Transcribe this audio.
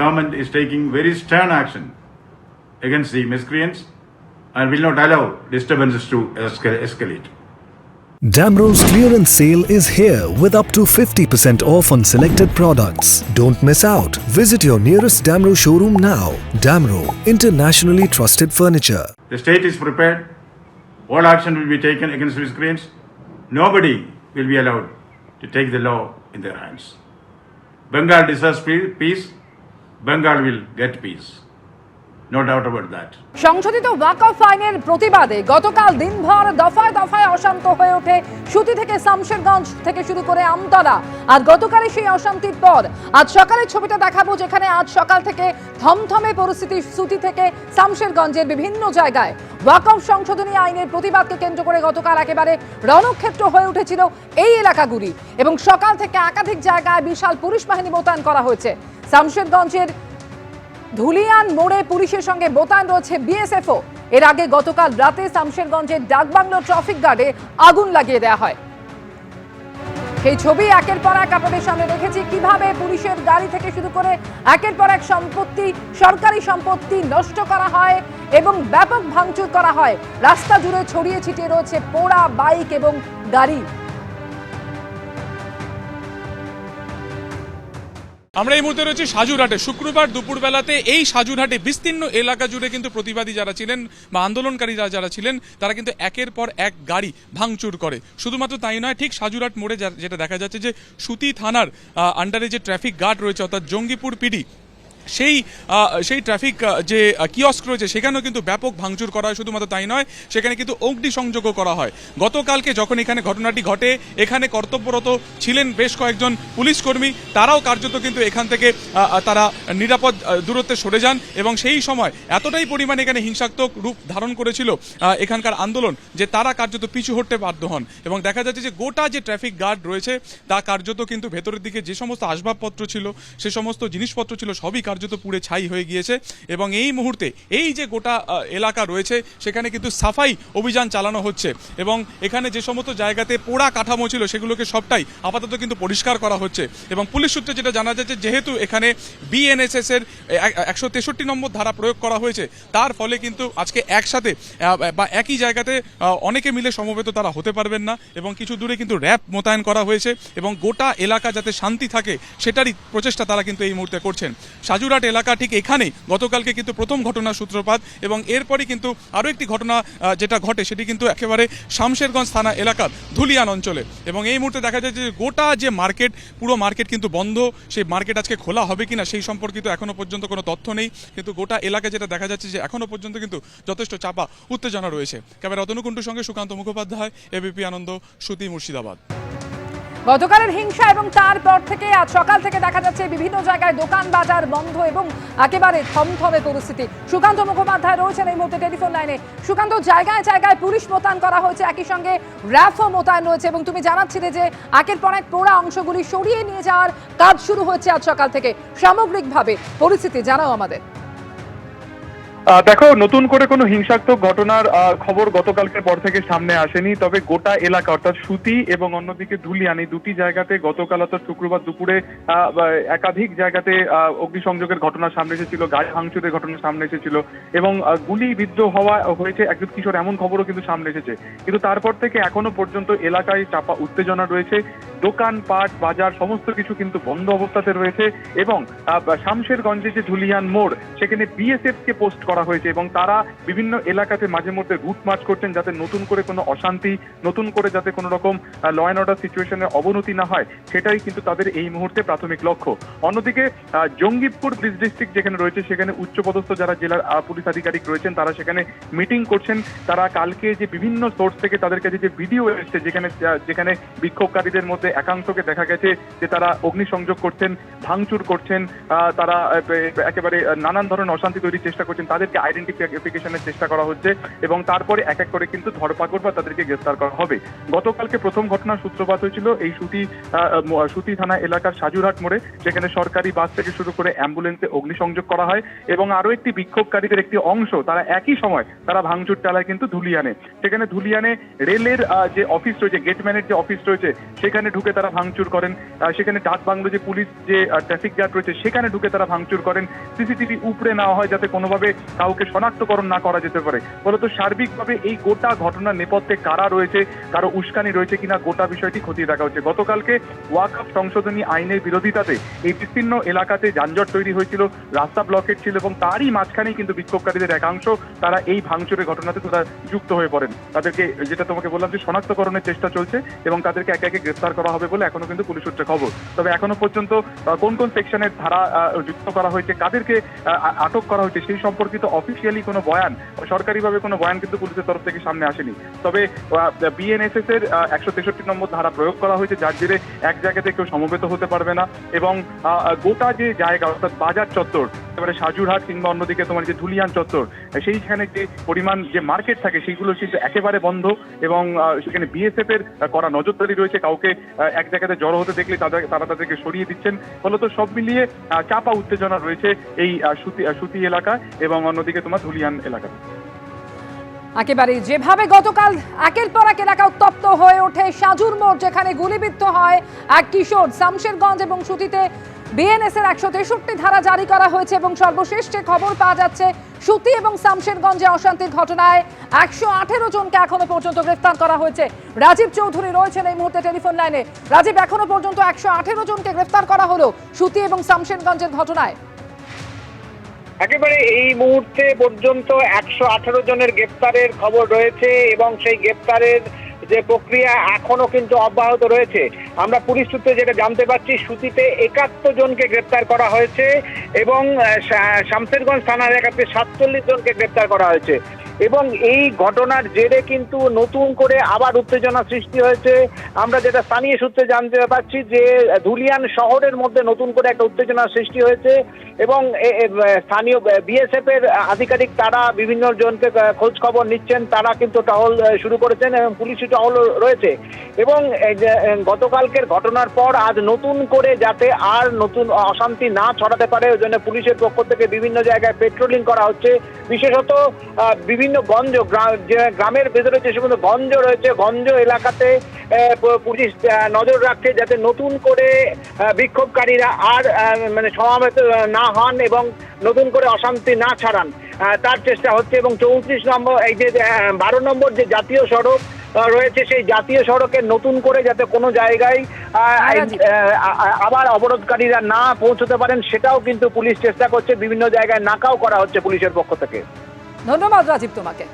government is taking very stern action against the miscreants and will not allow disturbances to escalate. Damro's clearance sale is here with up to 50% off on selected products. Don't miss out. Visit your nearest Damro showroom now. Damro, internationally trusted furniture. The state is prepared. All action will be taken against miscreants. Nobody will be allowed to take the law in their hands. Bengal deserves peace. Bengal will get peace. No doubt about that. সংশোধিত ওয়াকফ আইনের প্রতিবাদে গতকাল দিনভর দফায় দফায় অশান্ত হয়ে ওঠে সুতি থেকে শামশেরগঞ্জ থেকে শুরু করে আমতলা। আর গতকালই সেই অশান্তির পর আজ সকালের ছবিটা দেখাবো, যেখানে আজ সকাল থেকে থমথমে পরিস্থিতি সুতি থেকে শামশেরগঞ্জের বিভিন্ন জায়গায়। ওয়াকফ সংশোধনী আইনের প্রতিবাদকে কেন্দ্র করে গতকাল একেবারে রণক্ষেত্র হয়ে উঠেছিল এই এলাকাগুলি, এবং সকাল থেকে একাধিক জায়গায় বিশাল পুলিশ বাহিনী মোতায়েন করা হয়েছে। শামশেরগঞ্জের ধুলিয়ান মোড়ে পুলিশের সঙ্গে মোতায়েন রয়েছে বিএসএফও। এর আগে গতকাল রাতে শামশেরগঞ্জের ডাকবাংলো ট্রাফিক গার্ডে আগুন লাগিয়ে দেওয়া হয়। সেই ছবি একের পর এক আপনাদের সামনে রেখেছি, কিভাবে পুলিশের গাড়ি থেকে শুরু করে একের পর এক সম্পত্তি, সরকারি সম্পত্তি নষ্ট করা হয় এবং ব্যাপক ভাঙচুর করা হয়। রাস্তা জুড়ে ছড়িয়ে ছিটিয়ে রয়েছে পোড়া বাইক এবং গাড়ি। আমরা এই মুহূর্তে রয়েছি সাজুরহাটে। শুক্রবার দুপুরবেলাতে এই সাজুরহাটে বিস্তীর্ণ এলাকা জুড়ে কিন্তু প্রতিবাদী যারা ছিলেন বা আন্দোলনকারীরা যারা ছিলেন তারা কিন্তু একের পর এক গাড়ি ভাঙচুর করে। শুধুমাত্র তাই নয়, ঠিক সাজুরহাট মোড়ে যেটা দেখা যাচ্ছে যে সুতি থানার আন্ডারে যে ট্রাফিক গার্ড রয়েছে অর্থাৎ জঙ্গিপুর পিডি, সেই ট্রাফিক যে কিয়স্ক রয়েছে সেখানেও কিন্তু ব্যাপক ভাঙচুর করা হয়। শুধুমাত্র তাই নয়, সেখানে কিন্তু অগ্নিসংযোগও করা হয়। গতকালকে যখন এখানে ঘটনাটি ঘটে, এখানে কর্তব্যরত ছিলেন বেশ কয়েকজন পুলিশ কর্মী, তারাও কার্যত কিন্তু এখান থেকে তারা নিরাপদ দূরত্বে সরে যান, এবং সেই সময় এতটাই পরিমাণে এখানে হিংসাত্মক রূপ ধারণ করেছিল এখানকার আন্দোলন যে তারা কার্যত পিছু হটতে বাধ্য হন। এবং দেখা যাচ্ছে যে গোটা যে ট্রাফিক গার্ড রয়েছে তা কার্যত কিন্তু ভেতরের দিকে যে সমস্ত আসবাবপত্র ছিল, সে সমস্ত জিনিসপত্র ছিল, সবই কার্যত পুড়ে ছাই হয়ে গিয়েছে। এবং এই মুহূর্তে এই যে গোটা এলাকা রয়েছে সেখানে কিন্তু সাফাই অভিযান চালানো হচ্ছে, এবং এখানে যে সমস্ত জায়গাতে পোড়া কাঠামো ছিল সেগুলোকে সবটাই আপাতত কিন্তু পরিষ্কার করা হচ্ছে। এবং পুলিশ সূত্রে যেটা জানা যাচ্ছে, যেহেতু এখানে বিএনএসএস এর 163 নম্বর ধারা প্রয়োগ করা হয়েছে, তার ফলে কিন্তু আজকে একসাথে বা একই জায়গাতে অনেকে মিলে সমবেত তারা হতে পারবেন না, এবং কিছু দূরে কিন্তু র্যাব মোতায়েন করা হয়েছে, এবং গোটা এলাকা যাতে শান্তি থাকে সেটারই প্রচেষ্টা তারা কিন্তু এই মুহূর্তে করছেন। সাজুরহাট এলাকা ঠিক এখানেই গতকালকে কিন্তু প্রথম ঘটনার সূত্রপাত, এবং এরপরই কিন্তু আরও একটি ঘটনা যেটা ঘটে সেটি কিন্তু একেবারে শামশেরগঞ্জ থানা এলাকার ধুলিয়ান অঞ্চলে। এবং এই মুহূর্তে দেখা যাচ্ছে যে গোটা যে মার্কেট, পুরো মার্কেট কিন্তু বন্ধ। সেই মার্কেট আজকে খোলা হবে কিনা সেই সম্পর্কিত এখনো পর্যন্ত কোনো তথ্য নেই, কিন্তু গোটা এলাকায় যেটা দেখা যাচ্ছে যে এখনো পর্যন্ত কিন্তু যথেষ্ট চাপা উত্তেজনা রয়েছে। ক্যামেরা অতনুকুণ্ডুর সঙ্গে সুকান্ত মুখোপাধ্যায়, এবিপি আনন্দ, সুতি, মুর্শিদাবাদ। গতকালের হিংসা এবং তারপর থেকে আজ সকাল থেকে দেখা যাচ্ছে বিভিন্ন জায়গায় দোকান বাজার বন্ধ এবং একেবারে থমথমে পরিস্থিতি। সুকান্ত মুখোপাধ্যায় রয়েছেন এই মুহূর্তে টেলিফোন লাইনে। সুকান্ত, জায়গায় জায়গায় পুলিশ মোতায়েন করা হয়েছে, একই সঙ্গে র্যাফও মোতায়েন রয়েছে, এবং তুমি জানাচ্ছিলে যে একের পর এক পোড়া অংশগুলি সরিয়ে নিয়ে যাওয়ার কাজ শুরু হয়েছে আজ সকাল থেকে। সামগ্রিকভাবে পরিস্থিতি জানাও আমাদের। দেখো, নতুন করে কোনো হিংসাত্মক ঘটনার খবর গতকালকের পর থেকে সামনে আসেনি, তবে গোটা এলাকা অর্থাৎ সুতি এবং অন্যদিকে ধুলিয়ান, এই দুটি জায়গাতে গতকাল অর্থাৎ শুক্রবার দুপুরে একাধিক জায়গাতে অগ্নিসংযোগের ঘটনা সামনে এসেছিল, গাড়ি ভাঙচুরের ঘটনা সামনে এসেছিল, এবং গুলিবিদ্ধ হয়েছে একজন কিশোর, এমন খবরও কিন্তু সামনে এসেছে। কিন্তু তারপর থেকে এখনো পর্যন্ত এলাকায় চাপা উত্তেজনা রয়েছে। দোকানপাট, বাজার সমস্ত কিছু কিন্তু বন্ধ অবস্থাতে রয়েছে, এবং শামশেরগঞ্জে যে ধুলিয়ান মোড়, সেখানে বিএসএফ কে পোস্ট করা হয়েছে, এবং তারা বিভিন্ন এলাকাতে মাঝে মধ্যে রুট মার্চ করছেন যাতে নতুন করে কোনো অশান্তি, নতুন করে যাতে কোনো রকম ল অ্যান্ড অর্ডার সিচুয়েশনের অবনতি না হয়, সেটাই কিন্তু তাদের এই মুহূর্তে প্রাথমিক লক্ষ্য। অন্যদিকে জঙ্গিপুর ব্রিজ ডিস্ট্রিক্ট যেখানে রয়েছে, সেখানে উচ্চপদস্থ যারা জেলার পুলিশ আধিকারিক রয়েছেন তারা সেখানে মিটিং করছেন। তারা কালকে যে বিভিন্ন সোর্স থেকে তাদের কাছে যে ভিডিও এসেছে, যেখানে বিক্ষোভকারীদের মধ্যে একাংশকে দেখা গেছে যে তারা অগ্নিসংযোগ করছেন, ভাঙচুর করছেন, তারা একেবারে নানান ধরনের অশান্তি তৈরির চেষ্টা করছেন, তাদের তাদেরকে আইডেন্টিফিকেশনের চেষ্টা করা হচ্ছে এবং তারপরে এক এক করে কিন্তু ধরপাকড় বা তাদেরকে গ্রেফতার করা হবে। গতকালকে প্রথম ঘটনার সূত্রপাত হয়েছিল এই সুতি থানা এলাকার সাজুরহাট মোড়ে, যেখানে সরকারি বাস থেকে শুরু করে অ্যাম্বুলেন্সে অগ্নিসংযোগ করা হয় এবং আরো একটি বিক্ষোভকারীদের একটি অংশ তারা একই সময় তারা ভাঙচুর চালায় কিন্তু ধুলিয়ানে। সেখানে ধুলিয়ানে রেলের যে অফিস রয়েছে, গেটম্যানের যে অফিস রয়েছে সেখানে ঢুকে তারা ভাঙচুর করেন। সেখানে ডাক বাংলো যে পুলিশ যে ট্রাফিক গার্ড রয়েছে সেখানে ঢুকে তারা ভাঙচুর করেন। সিসিটিভি উপড়ে নেওয়া হয় যাতে কোনোভাবে কাউকে শনাক্তকরণ না করা যেতে পারে। ফলত সার্বিকভাবে এই গোটা ঘটনার নেপথ্যে কারা রয়েছে, কারো উস্কানি রয়েছে কিনা গোটা বিষয়টি খতিয়ে দেখা হচ্ছে। গতকালকে ওয়াকফ সংশোধনী আইনের বিরোধিতাতে এই বিস্তীর্ণ এলাকাতে যানজট তৈরি হয়েছিল, রাস্তা ব্লকেট ছিল এবং তারই মাঝখানেই কিন্তু বিক্ষোভকারীদের একাংশ তারা এই ভাঙচুরের ঘটনাতে তারা যুক্ত হয়ে পড়েন। তাদেরকে যেটা তোমাকে বললাম যে শনাক্তকরণের চেষ্টা চলছে এবং তাদেরকে একে একে গ্রেফতার করা হবে বলে এখনো কিন্তু পুলিশ সূত্রে খবর। তবে এখনো পর্যন্ত কোন কোন সেকশনের ধারা যুক্ত করা হয়েছে, কাদেরকে আটক করা হয়েছে সেই সম্পর্কিত অফিসিয়ালি কোনো বয়ান, সরকারিভাবে কোনো বয়ান কিন্তু পুলিশের তরফ থেকে সামনে আসেনি। তবে বিএনএসএস এর 163 নম্বর ধারা প্রয়োগ করা হয়েছে, যার জেরে এক জায়গাতে কেউ সমবেত হতে পারবে না এবং গোটা যে জায়গা অর্থাৎ বাজার চত্বর, এবারে সাজুরহাট কিংবা অন্যদিকে তোমার যে ধুলিয়ান চত্বর, সেইখানে যে পরিমাণ যে মার্কেট থাকে সেইগুলো কিন্তু একেবারে বন্ধ এবং সেখানে বিএসএফ এর করা নজরদারি রয়েছে। কাউকে এক জায়গাতে জড়ো হতে দেখলে তারা তাদেরকে সরিয়ে দিচ্ছেন। ফলত সব মিলিয়ে চাপা উত্তেজনা রয়েছে এই সুতি এলাকা এবং অন্যদিকে তোমার ধুলিয়ান এলাকা। একেবারে যেভাবে গতকাল একের পর এক এলাকা উত্তপ্ত হয়ে ওঠে, সাজুর মোড় যেখানে গুলিবিদ্ধ হয় এক কিশোর, শামশেরগঞ্জ এবং সুতিতে বিএনএস এর 163 ধারা জারি করা হয়েছে এবং সর্বশেষ যে খবর পাওয়া যাচ্ছে সুতি এবং শামশেরগঞ্জে অশান্তির ঘটনায় 118 জনকে এখনো পর্যন্ত গ্রেফতার করা হয়েছে। রাজীব চৌধুরী রয়েছেন এই মুহূর্তে টেলিফোন লাইনে। রাজীব, এখনো পর্যন্ত 118 জনকে গ্রেফতার করা হলো সুতি এবং শামশেরগঞ্জের ঘটনায়। একেবারে এই মুহূর্তে পর্যন্ত 118 জনের গ্রেফতারের খবর রয়েছে এবং সেই গ্রেফতারের যে প্রক্রিয়া এখনো কিন্তু অব্যাহত রয়েছে। আমরা পুলিশ সূত্রে যেটা জানতে পারছি, সুতিতে 71 জনকে গ্রেফতার করা হয়েছে এবং শামশেরগঞ্জ থানার এলাকাতে 47 জনকে গ্রেফতার করা হয়েছে এবং এই ঘটনার জেরে কিন্তু নতুন করে আবার উত্তেজনা সৃষ্টি হয়েছে। আমরা যেটা স্থানীয় সূত্রে জানতে পারছি যে ধুলিয়ান শহরের মধ্যে নতুন করে একটা উত্তেজনা সৃষ্টি হয়েছে এবং স্থানীয় বিএসএফ এর আধিকারিক তারা বিভিন্ন জনকে খোঁজ খবর নিচ্ছেন, তারা কিন্তু টহল শুরু করেছেন এবং পুলিশি টহল রয়েছে এবং গতকালকের ঘটনার পর আজ নতুন করে যাতে আর নতুন অশান্তি না ছড়াতে পারে ওই জন্য পুলিশের পক্ষ থেকে বিভিন্ন জায়গায় পেট্রোলিং করা হচ্ছে। বিশেষত বিভিন্ন গঞ্জ গ্রামের ভেতরে যে সমস্ত গঞ্জ রয়েছে, গঞ্জ এলাকাতে পুলিশ নজর রাখছে যাতে নতুন করে বিক্ষোভকারীরা আর মানে সমাবেত না হন এবং নতুন করে অশান্তি না ছড়ান, তার চেষ্টা হচ্ছে। এবং 34 নম্বর এই যে 12 নম্বর যে জাতীয় সড়ক রয়েছে, সেই জাতীয় সড়কে নতুন করে যাতে কোনো জায়গায় আবার অবরোধকারীরা না পৌঁছতে পারেন সেটাও কিন্তু পুলিশ চেষ্টা করছে। বিভিন্ন জায়গায় নাকাও করা হচ্ছে পুলিশের পক্ষ থেকে। ধন্যবাদ রাজীব তোমাকে।